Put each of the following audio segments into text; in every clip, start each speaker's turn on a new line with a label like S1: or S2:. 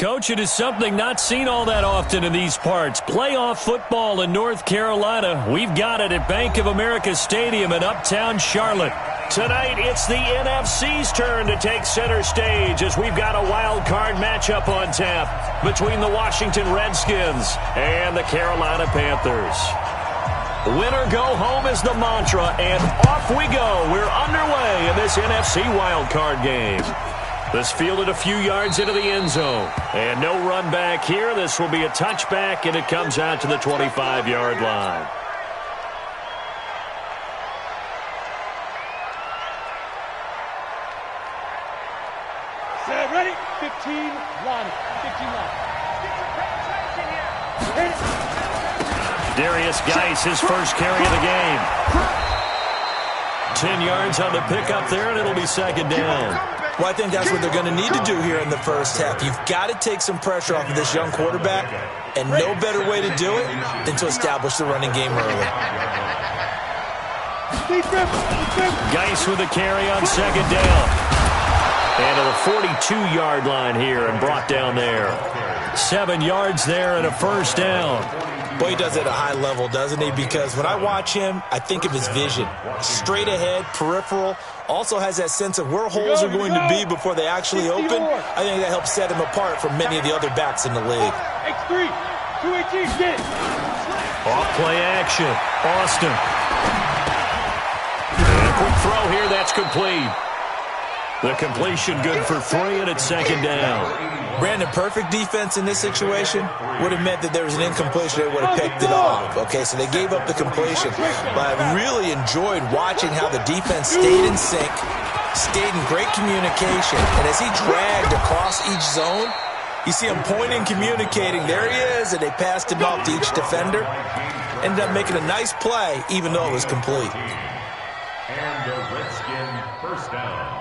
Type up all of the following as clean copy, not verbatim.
S1: Coach, it is something not seen all that often in these parts. Playoff football in North Carolina. We've got it at Bank of America Stadium in Uptown Charlotte. Tonight, it's the NFC's turn to take center stage as we've got a wild card matchup on tap between the Washington Redskins and the Carolina Panthers. Win or go home is the mantra, and off we go. We're underway in this NFC wild card game. This fielded a few yards into the end zone. And no run back here. This will be a touchback, and it comes out to the 25-yard line.
S2: Set, ready? 15, line. 15, line.
S1: Darius Geis, his first carry of the game. 10 yards on the pickup there, and it'll be second down.
S3: Well, I think that's what they're going to need to do here in the first half. You've got to take some pressure off of this young quarterback, and no better way to do it than to establish the running game early.
S1: Geis with a carry on second down. And to the 42-yard line here and brought down there. 7 yards there and a first down.
S3: Boy, he does it at a high level, doesn't he? Because when I watch him, I think of his vision. Straight ahead, peripheral. Also has that sense of where holes are going to be before they actually open. I think that helps set him apart from many of the other backs in the league.
S2: X3, 218, get it.
S1: Off play action. Austin. And a quick throw here. That's complete. The completion good for 3, and it's second down.
S3: Brandon, perfect defense in this situation would have meant that there was an incompletion. They would have picked it off. Okay, so they gave up the completion. But I really enjoyed watching how the defense stayed in sync, stayed in great communication. And as he dragged across each zone, you see him pointing, communicating. There he is, and they passed him off to each defender. Ended up making a nice play, even though it was complete.
S4: And the Redskin first down.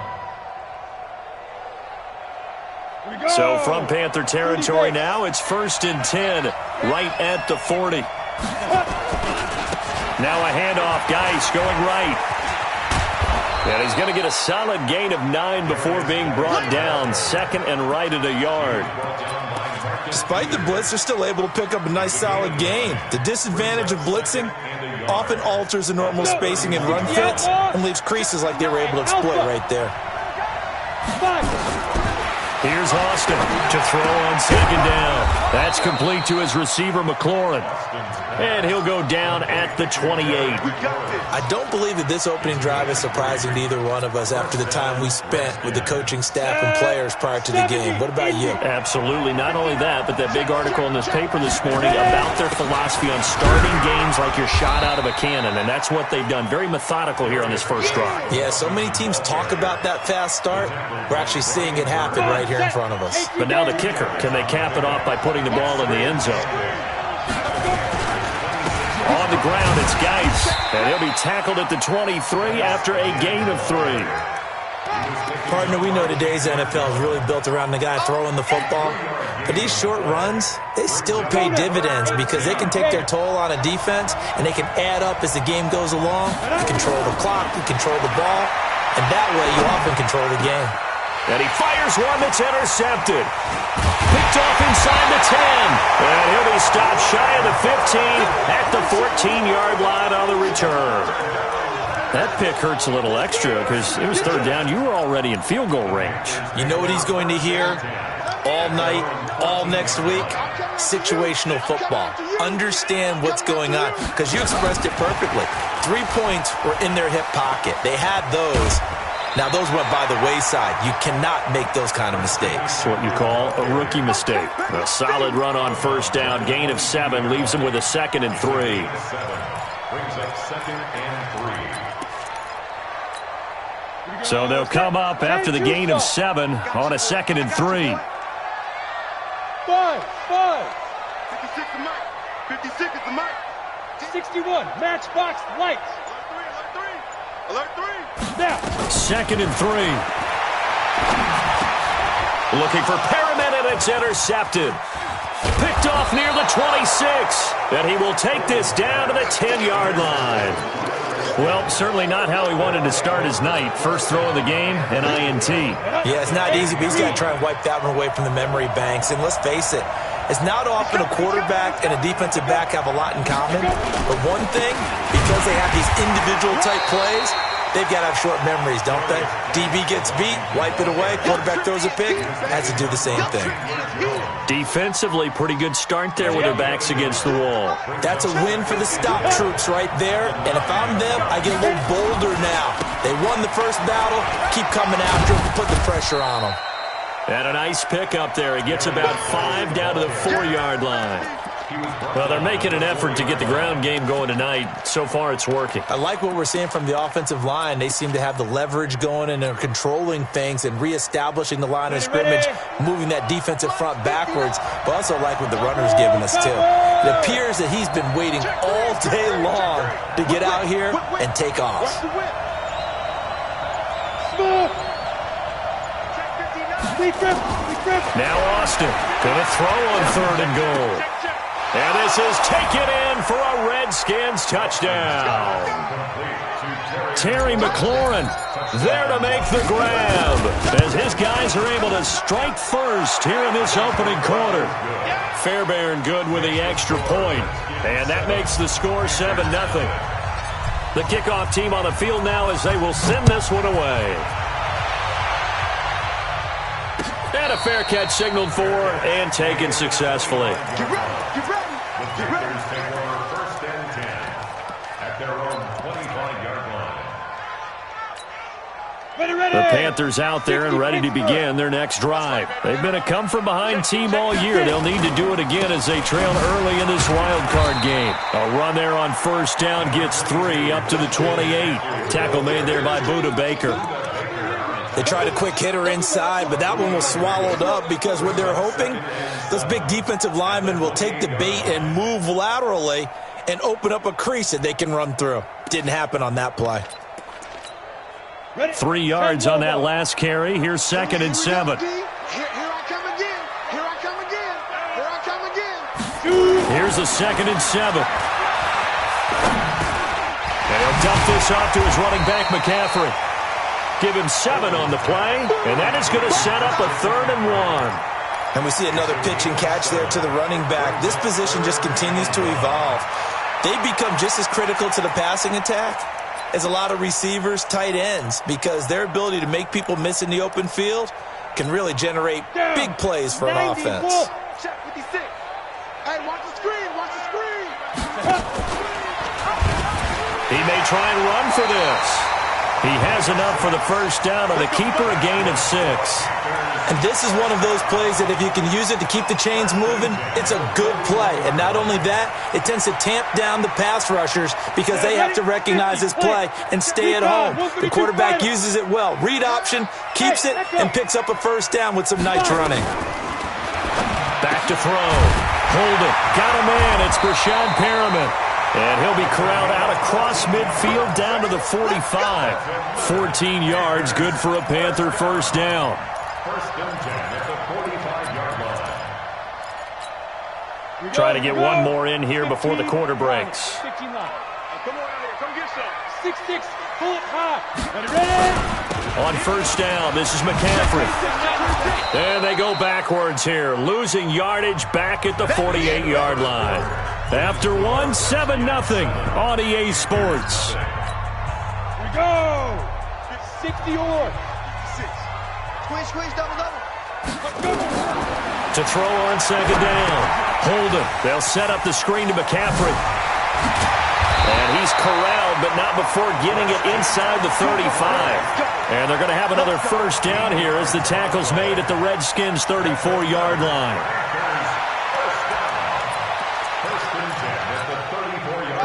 S1: So from Panther territory now, it's 1st and 10, right at the 40. Now a handoff, Geis going right. And he's going to get a solid gain of 9 before being brought down. Second and right at a yard.
S3: Despite the blitz, they're still able to pick up a nice solid gain. The disadvantage of blitzing often alters the normal spacing and run fits and leaves creases like they were able to exploit right there.
S1: Here's Austin to throw on second down. That's complete to his receiver, McLaurin. And he'll go down at the 28.
S3: I don't believe that this opening drive is surprising to either one of us after the time we spent with the coaching staff and players prior to the game. What about you?
S1: Absolutely. Not only that, but that big article in this paper this morning about their philosophy on starting games like you're shot out of a cannon, and that's what they've done. Very methodical here on this first drive.
S3: Yeah, so many teams talk about that fast start. We're actually seeing it happen right here in front of us.
S1: But now the kicker. Can they cap it off by putting the ball in the end zone? On the ground, it's Geis. And he'll be tackled at the 23 after a gain of 3.
S3: Partner, we know today's NFL is really built around the guy throwing the football. But these short runs, they still pay dividends because they can take their toll on a defense and they can add up as the game goes along. You control the clock, you control the ball, and that way you often control the game.
S1: And he fires one that's intercepted. Picked off inside the 10. And he'll be stopped shy of the 15 at the 14-yard line on the return. That pick hurts a little extra because it was third down. You were already in field goal range.
S3: You know what he's going to hear all night, all next week? Situational football. Understand what's going on because you expressed it perfectly. 3 points were in their hip pocket. They had those. Now, those went by the wayside. You cannot make those kind of mistakes.
S1: That's what you call a rookie mistake. A solid run on first down. Gain of 7 leaves him with a 2nd and 3.
S4: Brings up 2nd and 3.
S1: So they'll come up after the gain of 7 on a 2nd and 3.
S2: 5.
S5: 56 is Mike. 56 is the Mike.
S2: 61, matchbox, lights.
S5: Alert 3.
S2: Now.
S1: 2nd and 3. Looking for Perriman, and it's intercepted. Picked off near the 26. And he will take this down to the 10-yard line. Well, certainly not how he wanted to start his night. First throw of the game, an INT.
S3: Yeah, it's not easy, but he's got to try and wipe that one away from the memory banks. And let's face it, it's not often a quarterback and a defensive back have a lot in common. But one thing, because they have these individual type plays, they've got to have short memories, don't they? DB gets beat, wipe it away, quarterback throws a pick, has to do the same thing.
S1: Defensively, pretty good start there with their backs against the wall.
S3: That's a win for the stop troops right there. And if I'm them, I get a little bolder now. They won the first battle, keep coming after them, put the pressure on them.
S1: And a nice pick up there. He gets about 5 down to the 4-yard line. Well, they're making an effort to get the ground game going tonight. So far, it's working.
S3: I like what we're seeing from the offensive line. They seem to have the leverage going, and they're controlling things and reestablishing the line of scrimmage, moving that defensive front backwards. But also like what the runner's giving us, too. It appears that he's been waiting all day long to get out here and take off.
S1: Now Austin going to throw on 3rd and goal. And this is taken in for a Redskins touchdown. Terry McLaurin there to make the grab as his guys are able to strike first here in this opening quarter. Fairbairn good with the extra point, and that makes the score 7-0. The kickoff team on the field now as they will send this one away. And a fair catch signaled for and taken successfully.
S5: Get ready, get ready.
S4: The Panthers take over 1st and 10 at their own 25-yard line.
S1: The Panthers out there and ready to begin their next drive. They've been a come-from-behind team all year. They'll need to do it again as they trail early in this wild card game. A run there on 1st down gets 3 up to the 28. Tackle made there by Budda Baker.
S3: They tried a quick hitter inside, but that one was swallowed up because what they're hoping, those big defensive linemen will take the bait and move laterally and open up a crease that they can run through. Didn't happen on that play.
S1: 3 yards on that last carry. Here's 2nd and 7.
S5: Here I come again. Here I come again. Here I come again.
S1: Here's a 2nd and 7. And he'll dump this off to his running back, McCaffrey. Give him 7 on the play, and that is going to set up a 3rd and 1.
S3: And we see another pitch and catch there to the running back. This position just continues to evolve. They become just as critical to the passing attack as a lot of receivers, tight ends, because their ability to make people miss in the open field can really generate big plays for an offense.
S5: Check 56. Hey, watch the screen, watch the screen.
S1: He may try and run for this. He has enough for the 1st down on the keeper, a gain of 6.
S3: And this is one of those plays that if you can use it to keep the chains moving, it's a good play. And not only that, it tends to tamp down the pass rushers because they have to recognize this play and stay at home. The quarterback uses it well. Read option, keeps it, and picks up a 1st down with some nice running.
S1: Back to throw. Hold it. Got a man. It's Brashad Perriman. And he'll be corralled out across midfield down to the 45. 14 yards, good for a Panther 1st down.
S4: 1st and 10 at the 45-yard line.
S1: Try to get one more in here before the quarter breaks.
S2: 15 line.
S5: Come on out here, come get some.
S2: 6-6, pull it high. Ready?
S1: On 1st down, this is McCaffrey. And they go backwards here, losing yardage back at the 48-yard line. After one, 7-0 on EA Sports.
S2: Here we go. 60 or.
S5: 6. Squeeze, double.
S1: To throw on 2nd down. Hold it. They'll set up the screen to McCaffrey. And he's corralled, but not before getting it inside the 35. And they're going to have another 1st down here as the tackle's made at the Redskins' 34-yard line.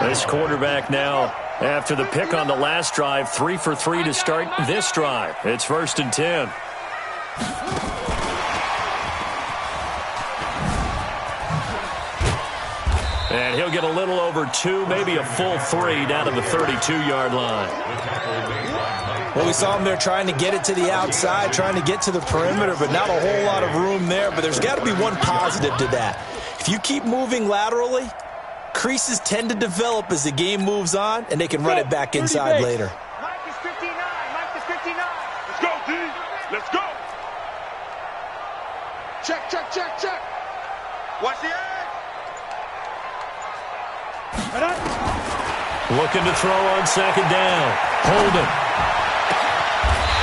S1: This quarterback now, after the pick on the last drive, 3 for 3 to start this drive. It's 1st and 10. And he'll get a little over 2, maybe a full 3 down to the 32-yard line.
S3: Well, we saw him there trying to get it to the outside, trying to get to the perimeter, but not a whole lot of room there. But there's got to be one positive to that. If you keep moving laterally, creases tend to develop as the game moves on, and they can run it back inside later.
S5: Mike is 59. Mike is 59.
S2: Let's go, D. Let's go.
S5: Check, check, check, check. Watch the edge.
S1: Looking to throw on second down. Holding.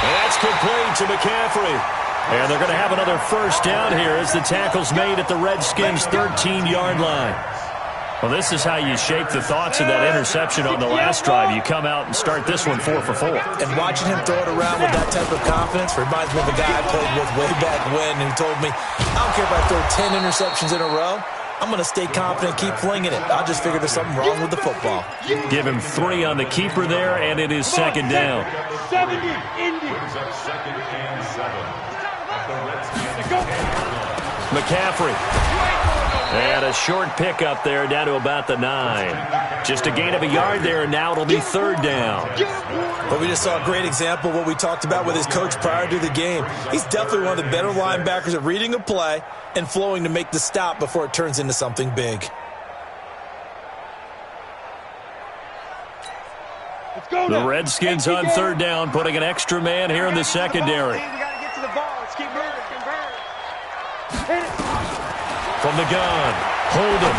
S1: And that's complete to McCaffrey. And they're going to have another first down here as the tackle's made at the Redskins' 13-yard line. Well, this is how you shape the thoughts of that interception on the last drive. You come out and start this one 4 for 4.
S3: And watching him throw it around with that type of confidence reminds me of a guy I played with way back when who told me, I don't care if I throw 10 interceptions in a row. I'm going to stay confident, keep flinging it. I'll just figure there's something wrong with the football.
S1: Give him 3 on the keeper there, and it is second down.
S2: 70, Indy.
S4: Second and 7. At the Redskins.
S1: McCaffrey. And a short pickup there down to about the 9. Just a gain of a yard there, and now it'll be third down.
S3: But we just saw a great example of what we talked about with his coach prior to the game. He's definitely one of the better linebackers at reading a play and flowing to make the stop before it turns into something big.
S2: Let's go
S1: The
S2: now.
S1: Redskins on third down, putting an extra man here in the secondary.
S5: We got to get to the ball. Let's keep moving.
S1: From the gun, Holden.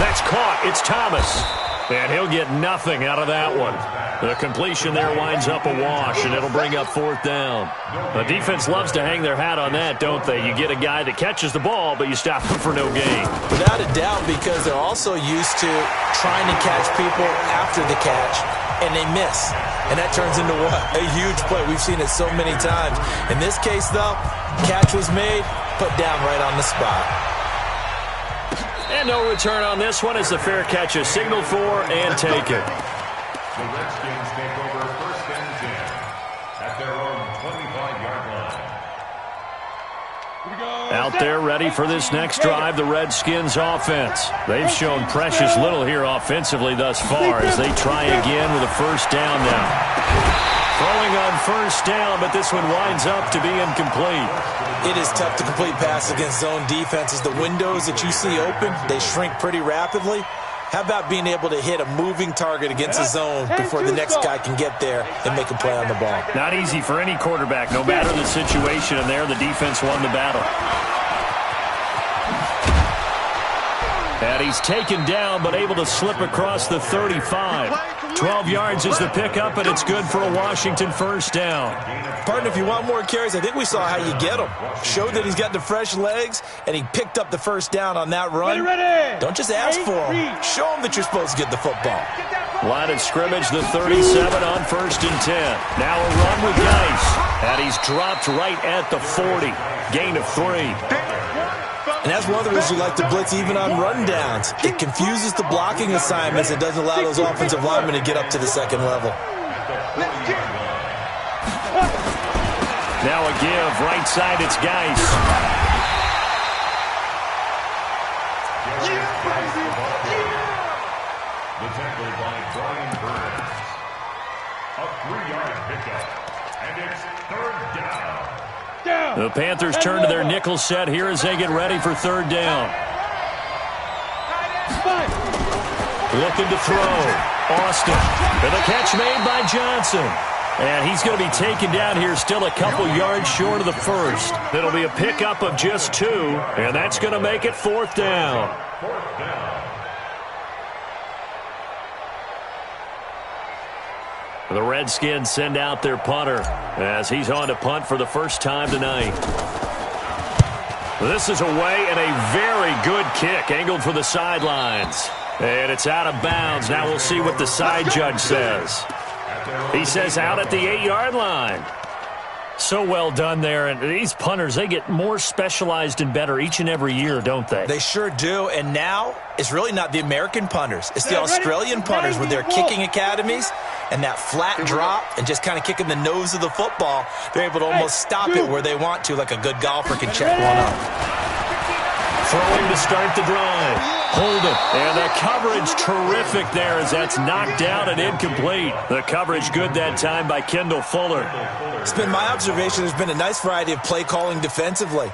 S1: That's caught. It's Thomas. And he'll get nothing out of that one. The completion there winds up a wash, and it'll bring up fourth down. The defense loves to hang their hat on that, don't they? You get a guy that catches the ball, but you stop him for no gain.
S3: Without a doubt, because they're also used to trying to catch people after the catch, and they miss. And that turns into what? A huge play. We've seen it so many times. In this case, though, catch was made, put down right on the spot.
S1: And no return on this one as the fair catch is signaled for and taken.
S4: The Redskins take over first and 10 at their own 25-yard line.
S1: Out there ready for this next drive, the Redskins offense. They've shown precious little here offensively thus far as they try again with a first down now. Throwing on first down, but this one winds up to be incomplete.
S3: It is tough to complete passes against zone defenses. The windows that you see open, they shrink pretty rapidly. How about being able to hit a moving target against a zone before the next guy can get there and make a play on the ball?
S1: Not easy for any quarterback, no matter the situation, and there the defense won the battle. And he's taken down, but able to slip across the 35. 12 yards is the pickup, and it's good for a Washington first down.
S3: Partner, if you want more carries, I think we saw how you get them. Showed that he's got the fresh legs, and he picked up the first down on that run.
S2: Ready.
S3: Don't just ask for him. Show him that you're supposed to get the football.
S1: Line of scrimmage, the 37 on first and 10. Now a run with Geis. And he's dropped right at the 40. Gain of 3.
S3: And that's one of the reasons we like to blitz even on rundowns. It confuses the blocking assignments. It doesn't allow those offensive linemen to get up to the second level.
S1: Now a give. Right side, it's Geis.
S4: The tackle by Brian Burns. A 3-yard pickup. And it's third down.
S1: The Panthers turn to their nickel set here as they get ready for third down. Looking to throw. Austin. And the catch made by Johnson. And he's going to be taken down here still a couple yards short of the first. It'll be a pickup of just 2, and that's going to make it fourth down.
S4: Fourth down.
S1: The Redskins send out their punter as he's on to punt for the first time tonight. This is away and a very good kick angled for the sidelines. And it's out of bounds. Now we'll see what the side judge says. He says out at the 8-yard line. So well done there. And these punters, they get more specialized and better each and every year, don't they?
S3: They sure do. And now it's really not the American punters. It's the Australian punters with their kicking academies and that flat drop and just kind of kicking the nose of the football. They're able to almost stop it where they want to, like a good golfer can check one up.
S1: Throwing to start the drive. Hold it. And the coverage terrific there as that's knocked down and incomplete. The coverage good that time by Kendall Fuller.
S3: It's been my observation there's been a nice variety of play calling defensively.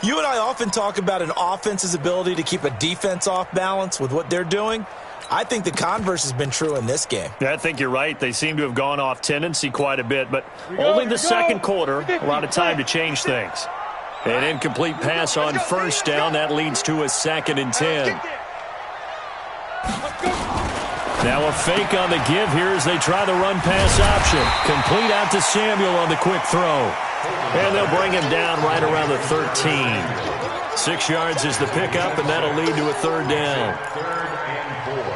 S3: You and I often talk about an offense's ability to keep a defense off balance with what they're doing. I think the converse has been true in this game.
S1: Yeah, I think you're right. They seem to have gone off tendency quite a bit, but only the second quarter, a lot of time to change things. An incomplete pass on first down. That leads to a 2nd and 10. Now a fake on the give here as they try the run-pass option. Complete out to Samuel on the quick throw. And they'll bring him down right around the 13. 6 yards is the pickup, and that'll lead to a 3rd down.
S4: 3rd and 4.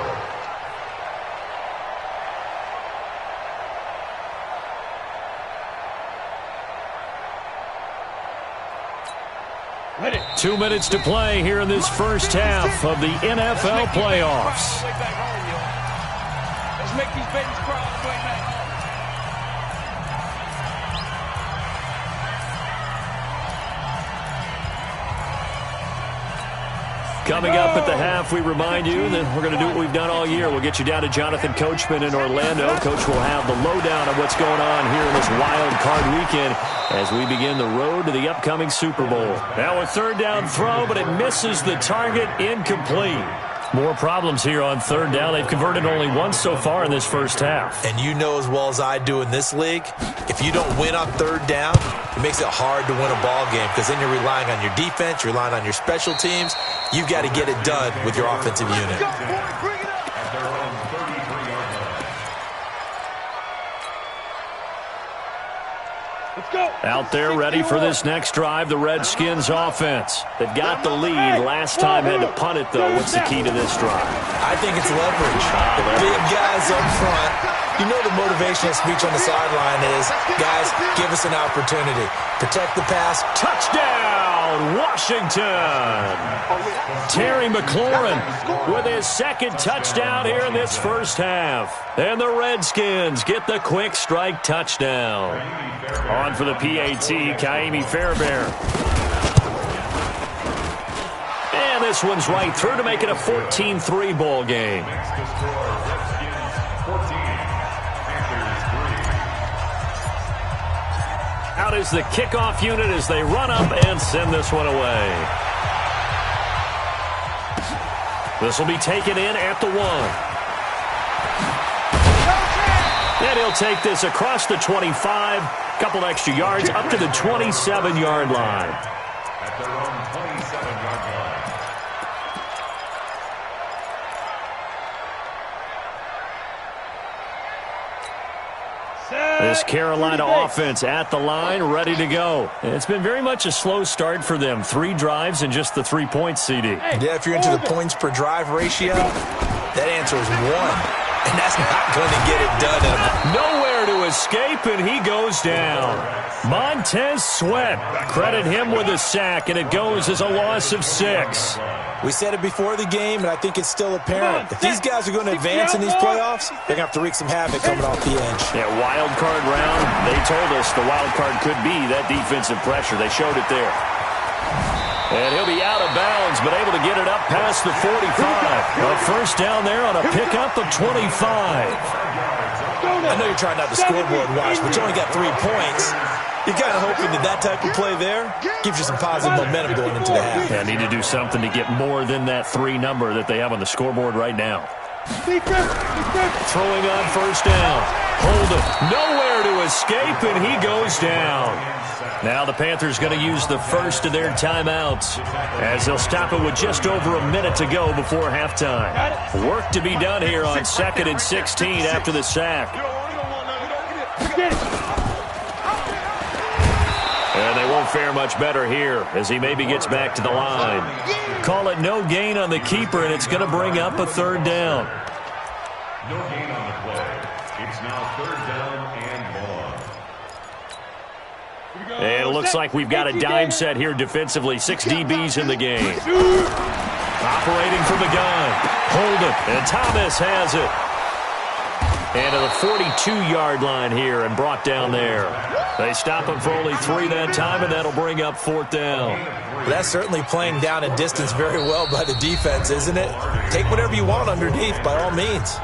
S1: 2 minutes to play here in this first half of the NFL playoffs.
S2: Let's make these babies cry all the way back.
S1: Coming up at the half, we remind you that we're going to do what we've done all year. We'll get you down to Jonathan Coachman in Orlando. Coach will have the lowdown of what's going on here in this wild card weekend as we begin the road to the upcoming Super Bowl. Now a 3rd down throw, but it misses the target, incomplete. More problems here on 3rd down. They've converted only once so far in this first half.
S3: And you know as well as I do in this league, if you don't win on 3rd down, it makes it hard to win a ball game because then you're relying on your defense, you're relying on your special teams. You've got to get it done with your offensive unit.
S1: Out there ready for this next drive, the Redskins offense. They've got the lead. Last time had to punt it, though. What's the key to this drive?
S3: I think it's leverage. The big guys up front. You know the motivational speech on the sideline is, guys, give us an opportunity. Protect the pass.
S1: Touchdown, Washington. Terry McLaurin with his 2nd touchdown here in this first half. And the Redskins get the quick strike touchdown. On for the PAT, Kaimi Fairbairn. And this one's right through to make it a 14-3 ball game.
S4: Next to score, Redskins 14, Panthers 3.
S1: Out is the kickoff unit as they run up and send this one away. This will be taken in at the 1. And he'll take this across the 25, couple extra yards up to the 27-yard line.
S4: At their own 27-yard line.
S1: This Carolina offense at the line, ready to go. It's been very much a slow start for them. 3 drives and just the 3 points, CD.
S3: Yeah, if you're into the points per drive ratio, that answer is 1. And that's not going to get it done.
S1: Nowhere to escape, and he goes down. Montez Sweat, credit him with a sack, and it goes as a loss of 6.
S3: We said it before the game, and I think it's still apparent. If these guys are going to advance in these playoffs, they're going to have to wreak some havoc coming off the edge.
S1: Yeah, wild card round, they told us the wild card could be that defensive pressure. They showed it there. And he'll be out of bounds, but able to get it up past the 45. A first down there on a pickup of 25.
S3: I know you're trying not to scoreboard watch, but you only got 3 points. You're kind of hoping that type of play there gives you some positive momentum going into the half.
S1: Yeah, need to do something to get more than that 3 number that they have on the scoreboard right now. Throwing on first down. Hold it. Nowhere to escape, and he goes down. Now the Panthers going to use the first of their timeouts as they'll stop it with just over a minute to go before halftime. Work to be done here on 2nd and 16 after the sack. And they won't fare much better here as he maybe gets back to the line. Call it no gain on the keeper, and it's going to bring up a 3rd down.
S4: No gain on the play. It's now 3rd down and 1.
S1: And it looks like we've got a dime set here defensively. 6 DBs in the game. Operating from the gun. Hold it. And Thomas has it. And to the 42-yard line here and brought down there. They stop him for only 3 that time, and that'll bring up 4th down.
S3: Well, that's certainly playing down and distance very well by the defense, isn't it? Take whatever you want underneath, by all means.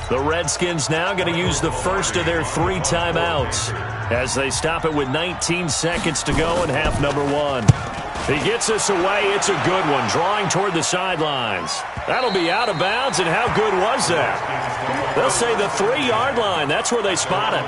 S1: The Redskins now going to use the first of their 3 timeouts as they stop it with 19 seconds to go in half number 1. He gets us away. It's a good one, drawing toward the sidelines. That'll be out of bounds, and how good was that? They'll say the 3-yard line. That's where they spot it.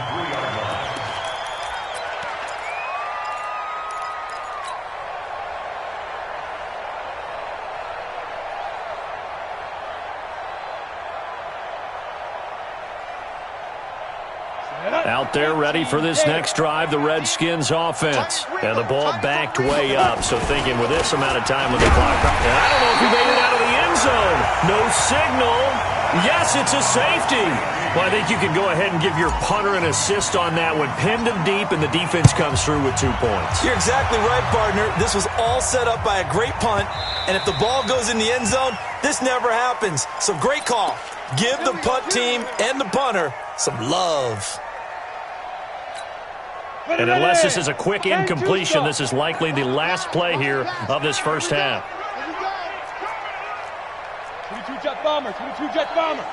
S1: Out there ready for this next drive, the Redskins offense. And the ball backed way up, so thinking with this amount of time with the clock. I don't know if he made it out of the end zone. No signal. Yes, it's a safety. Well, I think you can go ahead and give your punter an assist on that one. Pinned him deep, and the defense comes through with 2 points.
S3: You're exactly right, partner. This was all set up by a great punt, and if the ball goes in the end zone, this never happens. So great call. Give the punt team and the punter some love.
S1: And unless this is a quick incompletion, this is likely the last play here of this first half.
S2: 22 jet bomber, 22 jet bomber.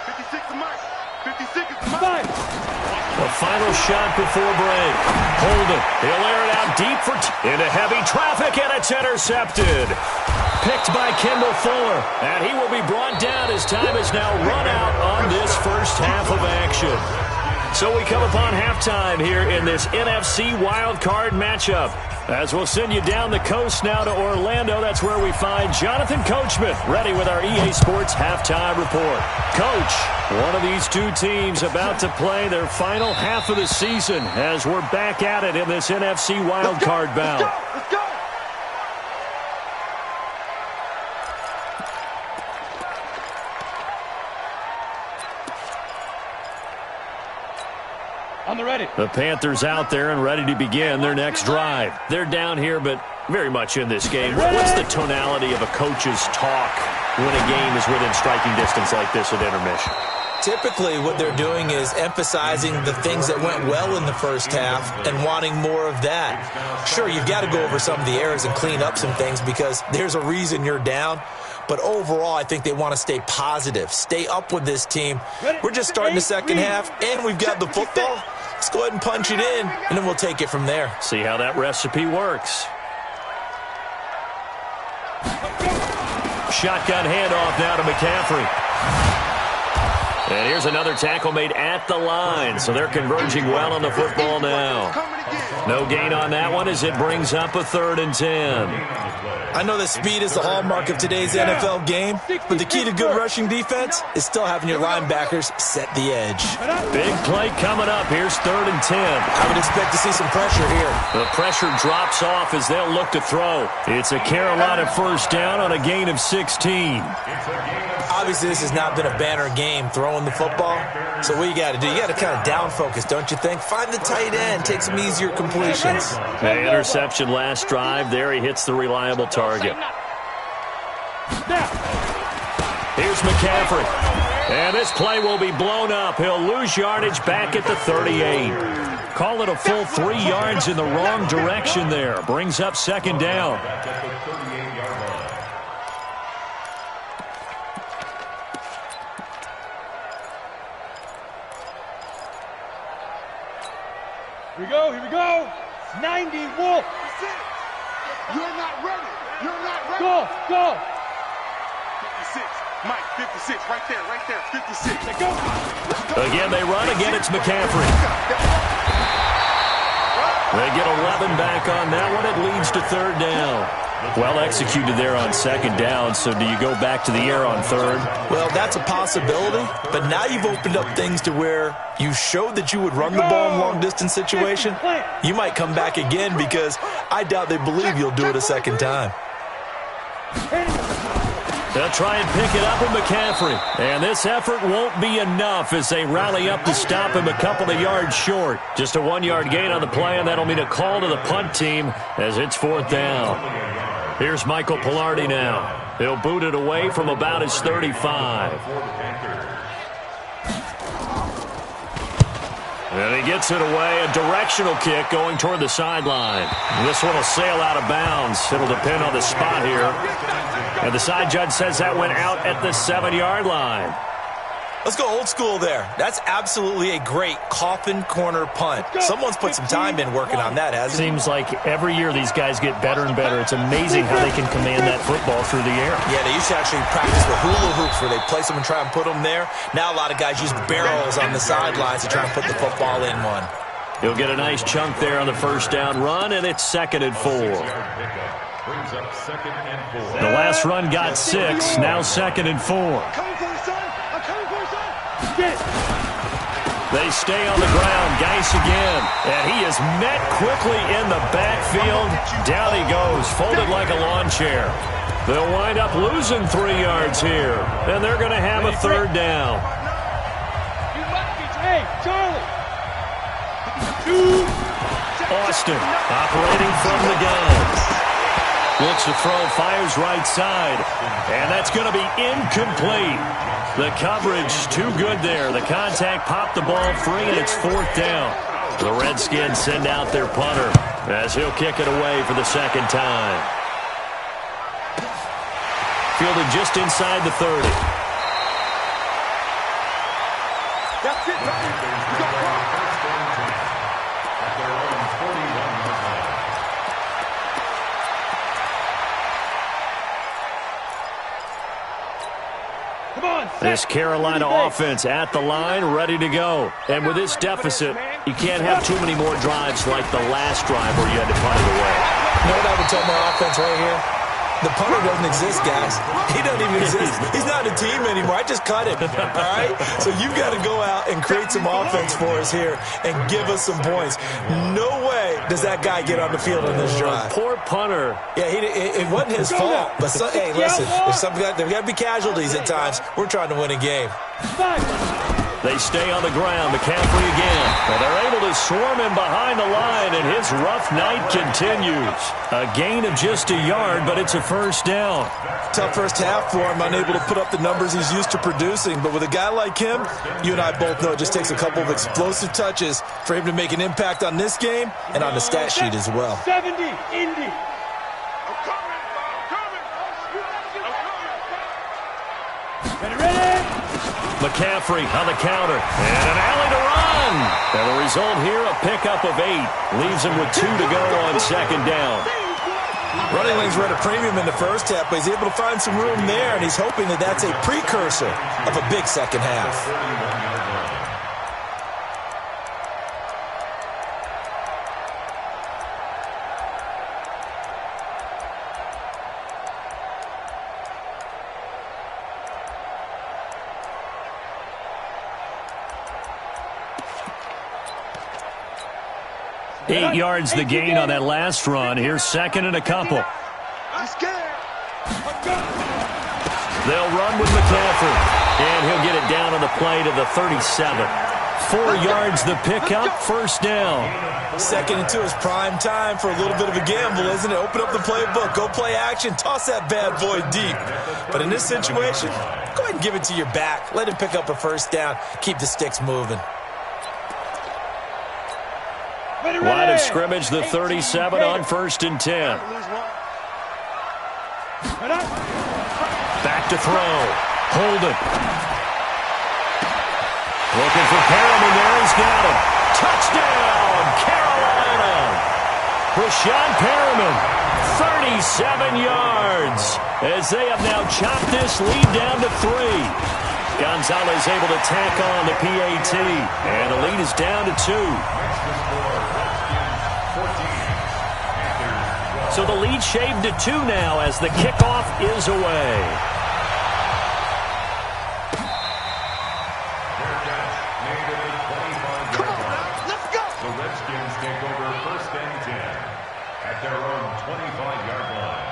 S2: 56 to Mike. 56 is mine.
S1: The final shot before break. Hold it. He'll air it out deep into heavy traffic, and it's intercepted. Picked by Kendall Fuller. And he will be brought down as time is now run out on this first half of action. So we come upon halftime here in this NFC Wildcard matchup. As we'll send you down the coast now to Orlando, that's where we find Jonathan Coachman ready with our EA Sports Halftime Report. Coach, one of these 2 teams about to play their final half of the season as we're back at it in this NFC Wildcard bout.
S5: Let's go!
S2: On the ready.
S1: The Panthers out there and ready to begin their next drive. They're down here, but very much in this game. What's the tonality of a coach's talk when a game is within striking distance like this at intermission?
S3: Typically, what they're doing is emphasizing the things that went well in the first half and wanting more of that. Sure, you've got to go over some of the errors and clean up some things because there's a reason you're down. But overall, I think they want to stay positive, stay up with this team. We're just starting the second half, and we've got the football. Let's go ahead and punch it in, and then we'll take it from there.
S1: See how that recipe works. Shotgun handoff now to McCaffrey. And here's another tackle made at the line, so they're converging well on the football now. No gain on that one as it brings up a 3rd and 10.
S3: I know that speed is the hallmark of today's NFL game, but the key to good rushing defense is still having your linebackers set the edge.
S1: Big play coming up. Here's 3rd and 10.
S3: I would expect to see some pressure here.
S1: The pressure drops off as they'll look to throw. It's a Carolina first down on a gain of 16.
S3: Obviously, this has not been a banner game throwing the football. So what you got to do, you got to kind of down focus, don't you think? Find the tight end, take some easier completions.
S1: The interception last drive. There he hits the reliable target. Here's McCaffrey. And this play will be blown up. He'll lose yardage back at the 38. Call it a full 3 yards in the wrong direction there. Brings up 2nd down.
S2: Here we go, here we go. 90, Wolf.
S5: You're not ready. You're not ready.
S2: Go, go.
S5: 56. Mike, 56. Right there, 56.
S2: Let go.
S1: Again, they run. Again, it's McCaffrey. They get 11 back on that one. It leads to 3rd down. Well executed there on 2nd down, so do you go back to the air on 3rd?
S3: Well, that's a possibility, but now you've opened up things to where you showed that you would run the ball in long-distance situation. You might come back again because I doubt they believe you'll do it a 2nd time.
S1: They'll try and pick it up with McCaffrey. And this effort won't be enough as they rally up to stop him a couple of yards short. Just a 1-yard gain on the play, and that'll mean a call to the punt team as it's 4th down. Here's Michael Pilardi now. He'll boot it away from about his 35. And he gets it away, a directional kick going toward the sideline. This one will sail out of bounds. It'll depend on the spot here. And the side judge says that went out at the 7-yard line.
S3: Let's go old school there. That's absolutely a great coffin corner punt. Someone's put some time in working on that, hasn't it?
S1: Seems like every year these guys get better and better. It's amazing how they can command that football through the air.
S3: Yeah, they used to actually practice with hula hoops where they place them and try and put them there. Now a lot of guys use barrels on the sidelines to try and put the football in one.
S1: He'll get a nice chunk there on the first down run, and it's 2nd and 4. The last run got 6, now 2nd and 4. They stay on the ground. Geis again. And he is met quickly in the backfield. Down he goes, folded like a lawn chair. They'll wind up losing 3 yards here. And they're going to have a 3rd down. Austin operating from the gun. Looks to throw, fires right side. And that's going to be incomplete. The coverage too good there. The contact popped the ball free, and it's 4th down. The Redskins send out their punter as he'll kick it away for the 2nd time. Fielded just inside the 30.
S2: That's it,
S1: This Carolina offense at the line, ready to go. And with this deficit, you can't have too many more drives like the last drive where you had to punt it away.
S3: You know what I would tell my offense right here? The punter doesn't exist, guys. He doesn't even exist. He's not a team anymore. I just cut him, all right? So you've got to go out and create some offense for us here and give us some points. No way does that guy get on the field on this drive.
S1: Poor punter.
S3: Yeah, it wasn't his fault. But, hey, listen, there's got to be casualties at times. We're trying to win a game.
S1: They stay on the ground. McCaffrey again. And they're able to swarm him behind the line, and his rough night continues. A gain of just a yard, but it's a 1st down.
S3: Tough first half for him, unable to put up the numbers he's used to producing. But with a guy like him, you and I both know it just takes a couple of explosive touches for him to make an impact on this game and on the stat sheet as well.
S2: 70, Indy.
S1: McCaffrey on the counter. And an alley to run. And the result here, a pickup of 8. Leaves him with 2 to go on 2nd down.
S3: Running lanes were at a premium in the first half, but he's able to find some room there, and he's hoping that that's a precursor of a big second half.
S1: Eight yards the gain on that last run. Here's 2nd and a couple. They'll run with McCaffrey. And he'll get it down on the play to the 37. 4 yards the pickup, 1st down.
S3: 2nd and 2 is prime time for a little bit of a gamble, isn't it? Open up the playbook, go play action, toss that bad boy deep. But in this situation, go ahead and give it to your back. Let him pick up a 1st down, keep the sticks moving.
S1: Line of scrimmage, the 37 on 1st and 10. Back to throw. Hold it. Looking for Perriman there. He's got him. Touchdown, Carolina. Rashawn Perriman, 37 yards. As they have now chopped this lead down to 3. Gonzalez able to tack on the PAT. And the lead is down to 2. So the lead shaved to 2 now as the kickoff is away.
S5: Come on now, let's go.
S4: The Redskins take over 1st and 10 at their own 25-yard line.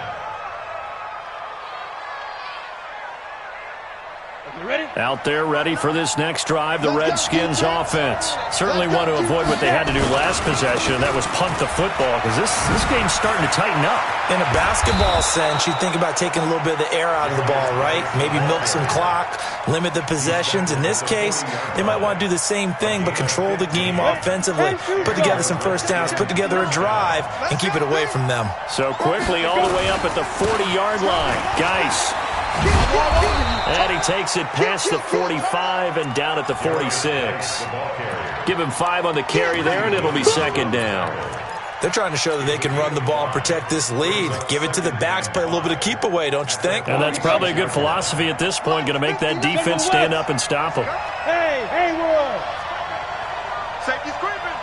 S1: Out there ready for this next drive, the Redskins offense. Certainly want to avoid what they had to do last possession, and that was punt the football, because this game's starting to tighten up.
S3: In a basketball sense, you think about taking a little bit of the air out of the ball, right? Maybe milk some clock, limit the possessions. In this case, they might want to do the same thing, but control the game offensively, put together some first downs, put together a drive, and keep it away from them. So
S1: quickly all the way up at the 40-yard line. Geis. And he takes it past the 45 and down at the 46. Give him 5 on the carry there, and it'll be second down.
S3: They're trying to show that they can run the ball and protect this lead. Give it to the backs, play a little bit of keep away, don't you think?
S1: And that's probably a good philosophy at this point, going to make that defense stand up and stop them.
S2: Hey, Wood. Safety's creeping.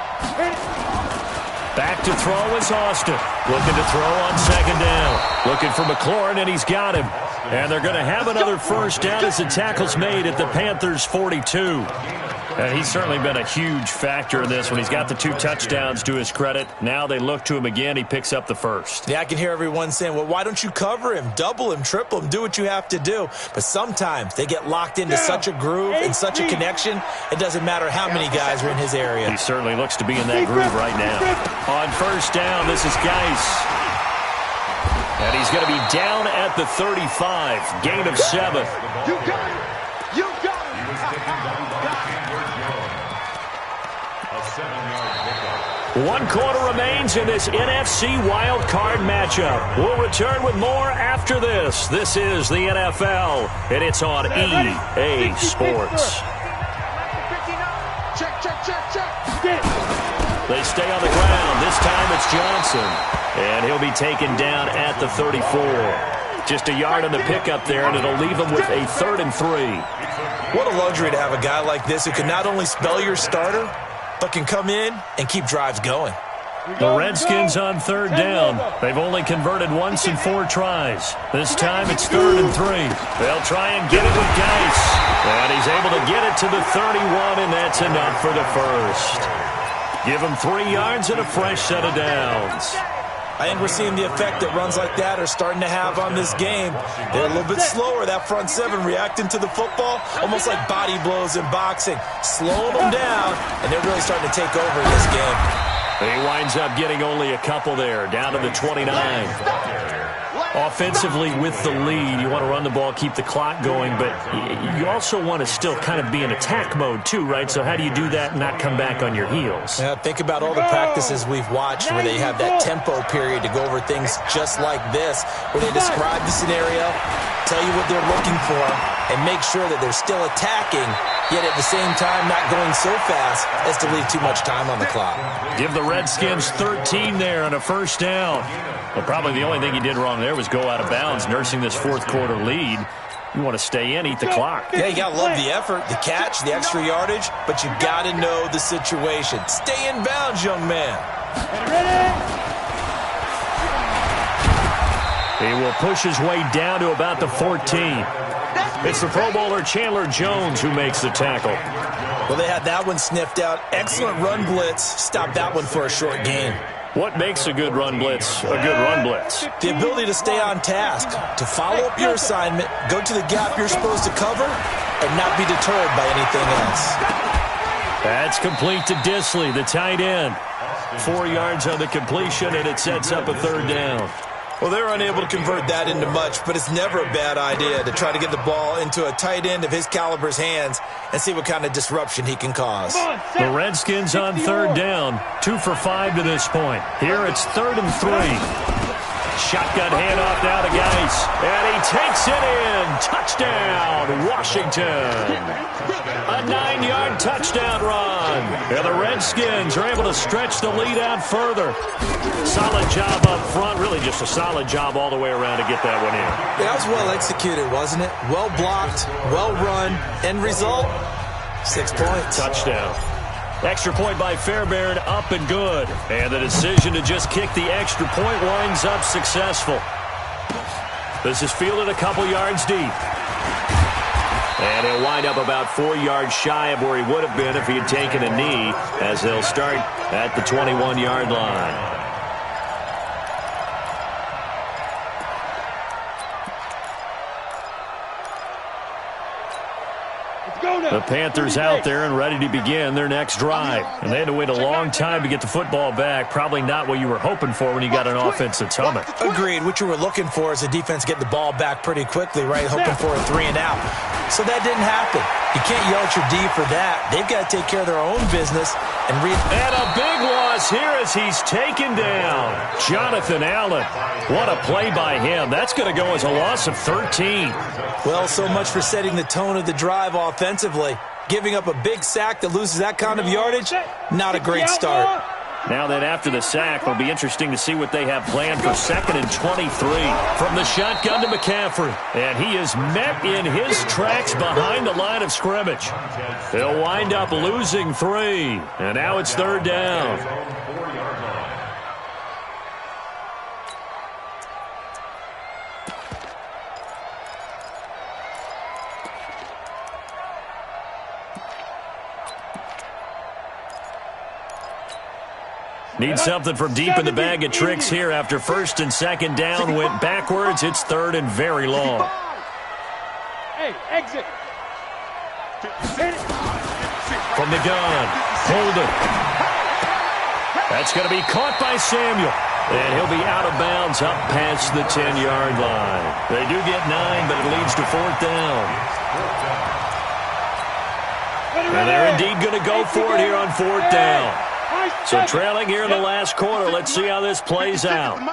S1: Back to throw is Austin. Looking to throw on second down. Looking for McLaurin, and he's got him. And they're going to have another first down as the tackle's made at the Panthers' 42. And he's certainly been a huge factor in this when he's got the 2 touchdowns to his credit. Now they look to him again. He picks up the first.
S3: Yeah, I can hear everyone saying, well, why don't you cover him, double him, triple him, do what you have to do. But sometimes they get locked into such a groove and such a connection, it doesn't matter how many guys are in his area.
S1: He certainly looks to be in that groove right now. On first down, this is Geis. And he's going to be down at the 35. Gain of 7.
S5: You got it. You got it.
S1: One quarter remains in this NFC Wildcard matchup. We'll return with more after this. This is the NFL, and it's on EA Sports.
S5: Check.
S1: They stay on the ground. This time it's Johnson. And he'll be taken down at the 34. Just a yard on the pickup there, and it'll leave him with a 3rd and 3.
S3: What a luxury to have a guy like this who can not only spell your starter, but can come in and keep drives going.
S1: The Redskins on third down. They've only converted once in 4 tries. This time it's 3rd and 3. They'll try and get it with Geis. And he's able to get it to the 31, and that's enough for the first. Give him 3 yards and a fresh set of downs.
S3: I think we're seeing the effect that runs like that are starting to have on this game. They're a little bit slower, that front 7, reacting to the football, almost like body blows in boxing, slowing them down, and they're really starting to take over in this game.
S1: He winds up getting only a couple there, down to the 29. Offensively with the lead, you want to run the ball, keep the clock going, but you also want to still kind of be in attack mode too, right? So how do you do that and not come back on your heels?
S3: Yeah, think about all the practices we've watched where they have that tempo period to go over things just like this, where they describe the scenario, tell you what they're looking for, and make sure that they're still attacking, yet at the same time not going so fast as to leave too much time on the clock.
S1: Give the Redskins 13 there on a first down. Well, probably the only thing he did wrong there was go out of bounds, nursing this 4th quarter lead. You want to stay in, eat the clock.
S3: Yeah, you got to love the effort, the catch, the extra yardage, but you got to know the situation. Stay in bounds, young man.
S1: He will push his way down to about the 14. It's the Pro Bowler Chandler Jones who makes the tackle.
S3: Well, they had that one sniffed out. Excellent run blitz. Stopped that one for a short gain.
S1: What makes a good run blitz a good run blitz?
S3: The ability to stay on task, to follow up your assignment, go to the gap you're supposed to cover, and not be deterred by anything else.
S1: That's complete to Disley, the tight end. 4 yards on the completion, and it sets up a 3rd down.
S3: Well, they're unable to convert that into much, but it's never a bad idea to try to get the ball into a tight end of his caliber's hands and see what kind of disruption he can cause.
S1: The Redskins on 3rd down, 2 for 5 to this point. Here it's 3rd and 3. Shotgun handoff now to Geis, and he takes it in. Touchdown, Washington. A 9-yard touchdown run. And the Redskins are able to stretch the lead out further. Solid job up front. Really just a solid job all the way around to get that one in.
S3: Yeah, that was well executed, wasn't it? Well blocked, well run. End result, 6 points.
S1: Touchdown. Extra point by Fairbairn, up and good. And the decision to just kick the extra point winds up successful. This is fielded a couple yards deep. And he'll wind up about 4 yards shy of where he would have been if he had taken a knee, as they'll start at the 21-yard line. The Panthers out there and ready to begin their next drive. And they had to wait a long time to get the football back. Probably not what you were hoping for when you got an offense that's humming.
S3: Agreed. What you were looking for is the defense get the ball back pretty quickly, right? Hoping for a 3 and out. So that didn't happen. You can't yell at your D for that. They've got to take care of their own business. And
S1: a big loss here as he's taken down. Jonathan Allen. What a play by him. That's going to go as a loss of 13.
S3: Well, so much for setting the tone of the drive offensively. Giving up a big sack that loses that kind of yardage, not a great start.
S1: Now then, after the sack, it'll be interesting to see what they have planned for 2nd and 23. From the shotgun to McCaffrey. And he is met in his tracks behind the line of scrimmage. They'll wind up losing 3. And now it's 3rd down. Need something from deep in the bag of tricks here after 1st and 2nd down went backwards. It's 3rd and very long.
S2: Hey, exit.
S1: From the gun, Holden. That's going to be caught by Samuel. And he'll be out of bounds up past the 10-yard line. They do get 9, but it leads to 4th down. And they're indeed going to go for it here on 4th down. So trailing here in the last quarter. Let's see how this plays out.
S2: No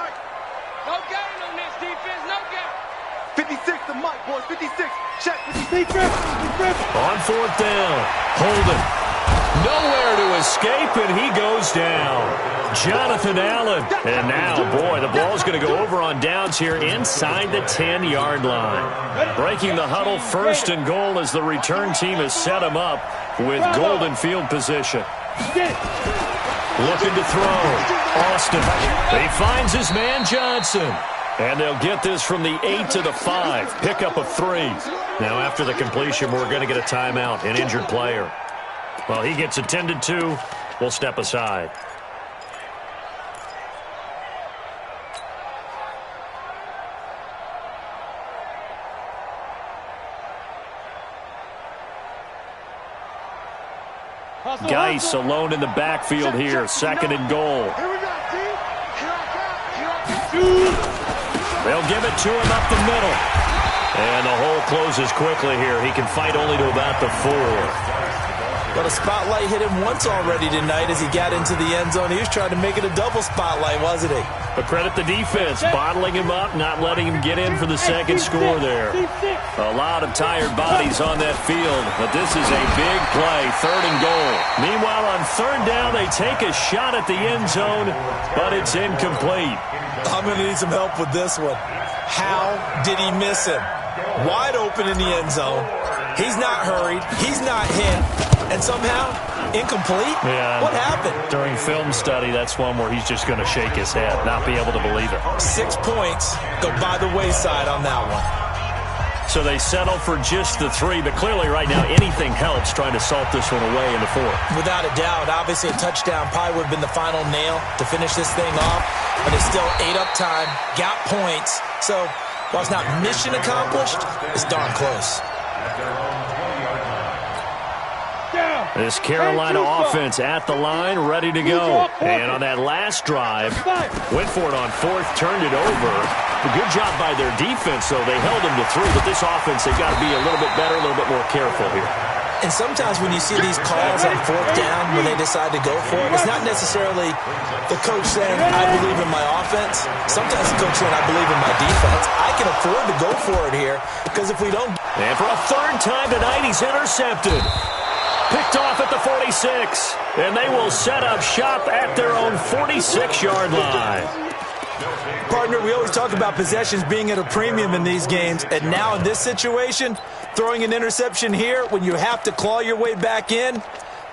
S2: gain on this defense, no gain. 56 to Mike, boys, 56. Check, 56.
S1: On 4th down, Holden. Nowhere to escape, and he goes down. Jonathan Allen. And now, boy, the ball's going to go over on downs here inside the 10-yard line. Breaking the huddle, 1st and goal as the return team has set him up with golden field position. Looking to throw. Austin. He finds his man Johnson. And they'll get this from the 8 to the 5. Pickup of 3. Now after the completion, we're going to get a timeout, an injured player. Well, he gets attended to. We'll step aside. Geis alone in the backfield here. 2nd and goal.
S5: Here we go, T. Here I come. Here I come.
S1: They'll give it to him up the middle. And the hole closes quickly here. He can fight only to about the 4.
S3: But a spotlight hit him once already tonight as he got into the end zone. He was trying to make it a double spotlight, wasn't he?
S1: But credit the defense, bottling him up, not letting him get in for the 2nd score there. A lot of tired bodies on that field, but this is a big play, 3rd and goal. Meanwhile, on 3rd down, they take a shot at the end zone, but it's incomplete.
S3: I'm going to need some help with this one. How did he miss him? Wide open in the end zone. He's not hurried. He's not hit. And somehow, incomplete?
S1: Yeah.
S3: What happened?
S1: During film study, that's one where he's just going to shake his head, not be able to believe it.
S3: 6 points go by the wayside on that one.
S1: So they settle for just the 3, but clearly right now anything helps trying to salt this one away in the 4th.
S3: Without a doubt, obviously a touchdown probably would have been the final nail to finish this thing off, but it's still 8 up time, got points. So while it's not mission accomplished, it's darn close.
S1: This Carolina offense at the line, ready to go. And on that last drive, went for it on 4th, turned it over. A good job by their defense, though. They held them to 3, but this offense, they've got to be a little bit better, a little bit more careful here.
S3: And sometimes when you see these calls on 4th down, when they decide to go for it, it's not necessarily the coach saying, I believe in my offense. Sometimes the coach saying, I believe in my defense. I can afford to go for it here, because if we don't...
S1: And for a 3rd time tonight, he's intercepted. Picked off at the 46, and they will set up shop at their own 46-yard line.
S3: Partner, we always talk about possessions being at a premium in these games, and now in this situation, throwing an interception here when you have to claw your way back in,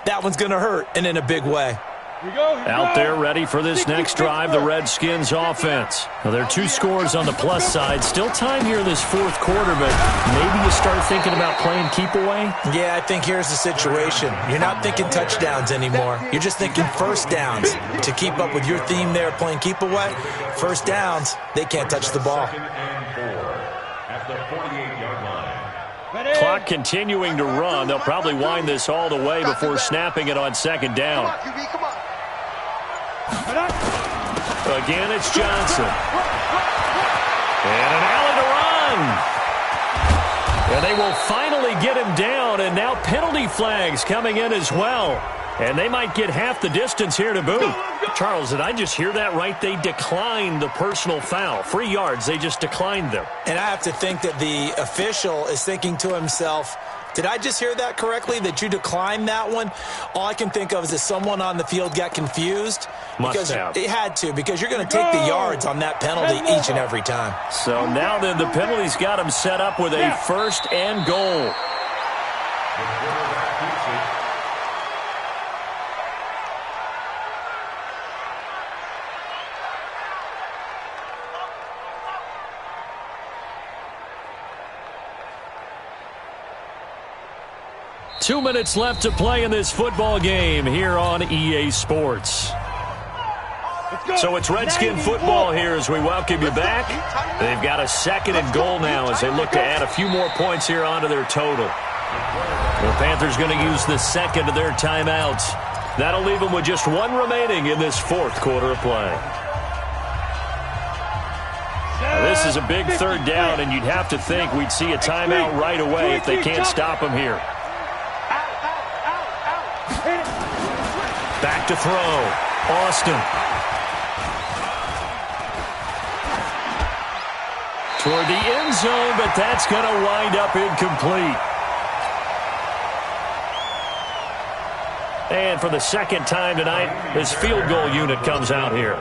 S3: that one's going to hurt, and in a big way.
S1: Out there ready for this next drive, the Redskins offense. Now, there are 2 scores on the plus side. Still time here in this 4th quarter, but maybe you start thinking about playing keep away?
S3: Yeah, I think here's the situation. You're not thinking touchdowns anymore. You're just thinking 1st downs. To keep up with your theme there, playing keep away, 1st downs, they can't touch the ball.
S1: Clock continuing to run. They'll probably wind this all the way before snapping it on second down. Again, it's Johnson. And an alley to run. And they will finally get him down, and now penalty flags coming in as well. And they might get half the distance here to boot. Charles, did I just hear that right? They declined the personal foul. 3 yards, they just declined them.
S3: And I have to think that the official is thinking to himself, did I just hear that correctly, that you declined that one? All I can think of is that someone on the field got confused.
S1: Must have.
S3: It had to, because you're going to take the yards on that penalty each and every time.
S1: So now then the penalty's got him set up with a 1st and goal. 2 minutes left to play in this football game here on EA Sports. So it's Redskin football here as we welcome you back. They've got a 2nd and goal now as they look to add a few more points here onto their total. The Panthers going to use the 2nd of their timeouts. That'll leave them with just 1 remaining in this 4th quarter of play. Now, this is a big 3rd down, and you'd have to think we'd see a timeout right away if they can't stop them here. Back to throw. Austin. Toward the end zone, but that's going to wind up incomplete. And for the 2nd time tonight, his field goal unit comes out here.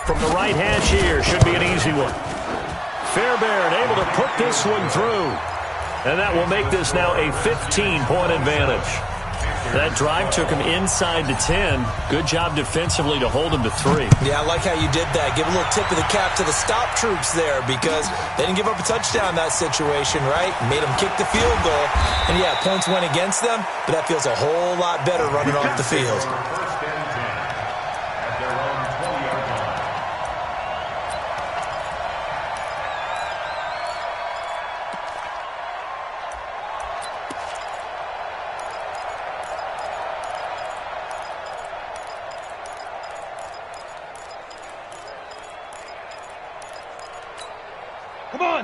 S1: From the right hash here, should be an easy one. Fairbairn able to put this one through. And that will make this now a 15-point advantage. That drive took him inside the 10. Good job defensively to hold him to 3.
S3: Yeah, I like how you did that. Give a little tip of the cap to the stop troops there, because they didn't give up a touchdown in that situation, right? Made them kick the field goal. And, yeah, points went against them, but that feels a whole lot better running off the field.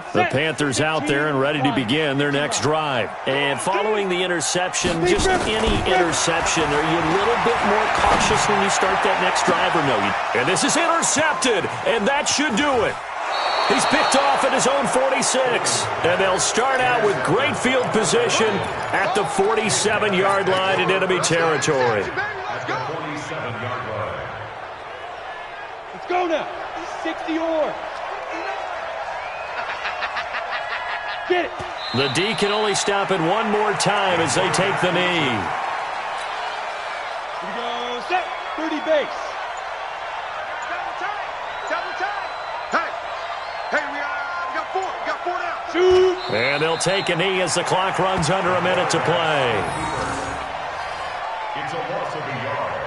S1: The Panthers out there and ready to begin their next drive. And following the interception, just any interception, are you a little bit more cautious when you start that next drive or no? And this is intercepted, and that should do it. He's picked off at his own 46. And they'll start out with great field position at the 47-yard line in enemy territory.
S4: At the 47-yard line.
S2: Let's go now. 60-or. Get it.
S1: The D can only stop it one more time as they take the knee.
S2: Here we go. Set. 30 base.
S5: Double time. Hey, we got 4. We got 4 now.
S2: Shoot.
S1: And they'll take a knee as the clock runs under a minute to play.
S4: It's a loss of a yard.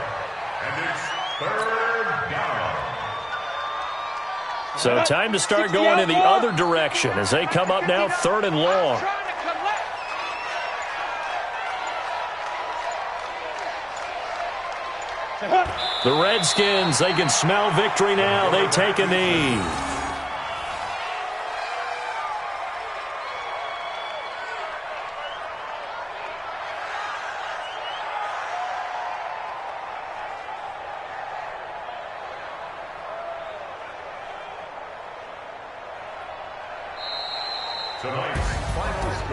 S4: And it's 3rd down.
S1: So time to start going in the other direction as they come up now 3rd and long. The Redskins, they can smell victory now. They take a knee.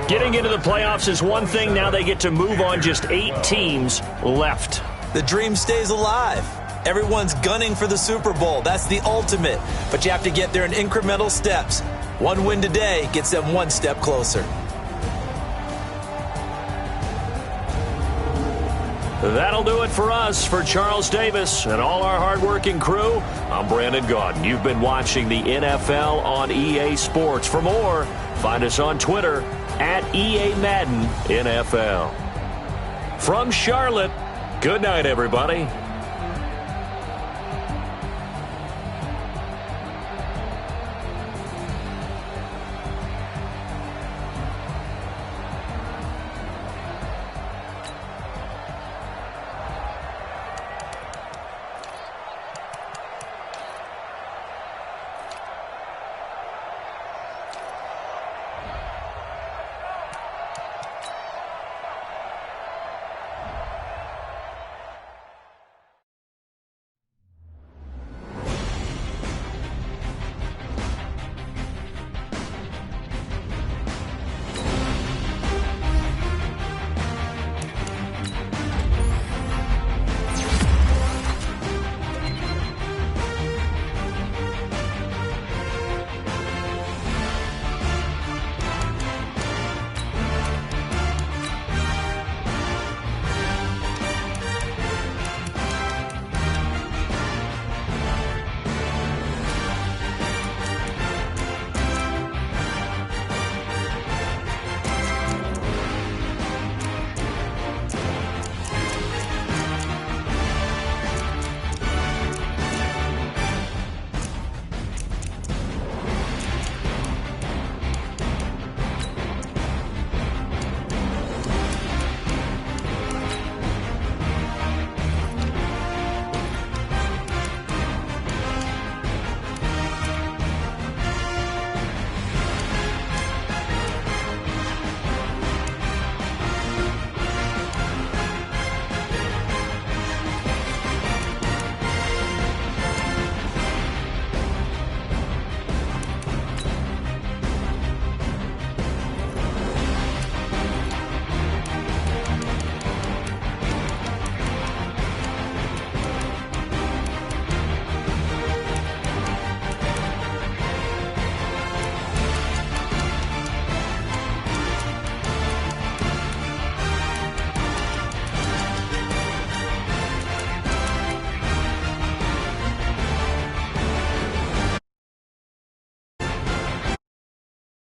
S1: Getting into the playoffs is one thing. Now they get to move on. Just 8 teams left.
S3: The dream stays alive. Everyone's gunning for the Super Bowl. That's the ultimate. But you have to get there in incremental steps. One win today gets them one step closer.
S1: That'll do it for us. For Charles Davis and all our hardworking crew, I'm Brandon Gaudin. You've been watching the NFL on EA Sports. For more, find us on Twitter at EA Madden NFL. From Charlotte, good night, everybody.